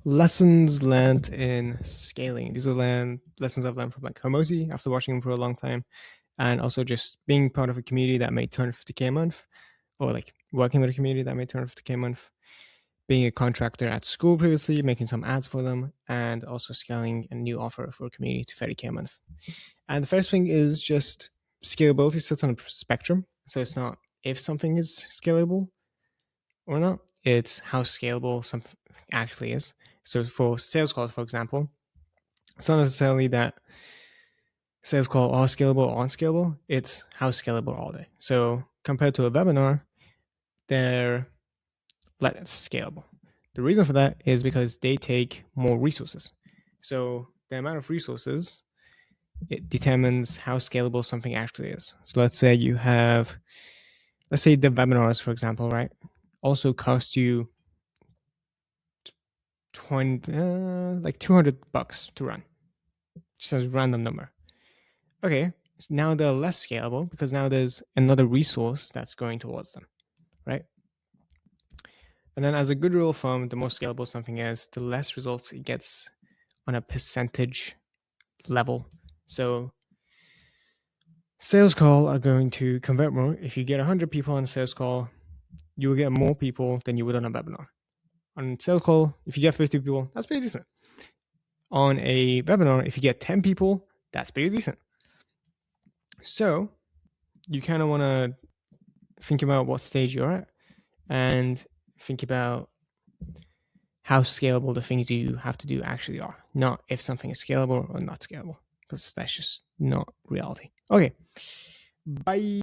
Lessons learned in scaling. These are lessons I've learned from like Hormozi after watching him for a long time, and also just being part of a community that made 250K a month, or like working with a community that made 250K a month, being a contractor at school previously, making some ads for them, and also scaling a new offer for a community to 30K a month. And the first thing is just scalability sits on a spectrum. So it's not if something is scalable or not, it's how scalable something actually is. So for sales calls, for example, it's not necessarily that sales calls are scalable or unscalable, it's how scalable are they. So compared to a webinar, they're less scalable. The reason for that is because they take more resources. So the amount of resources, it determines how scalable something actually is. So let's say the webinars, for example, right, also cost you 200 bucks to run, just as a random number. Okay, so now they're less scalable because now there's another resource that's going towards them, right? And then as a good rule of thumb, the more scalable something is, the less results it gets on a percentage level. So sales call are going to convert more. If you get 100 people on a sales call, you will get more people than you would on a webinar. On sales call, if you get 50 people, that's pretty decent. On a webinar, if you get 10 people, that's pretty decent. So you kind of want to think about what stage you're at and think about how scalable the things you have to do actually are, not if something is scalable or not scalable, because that's just not reality. Okay, bye.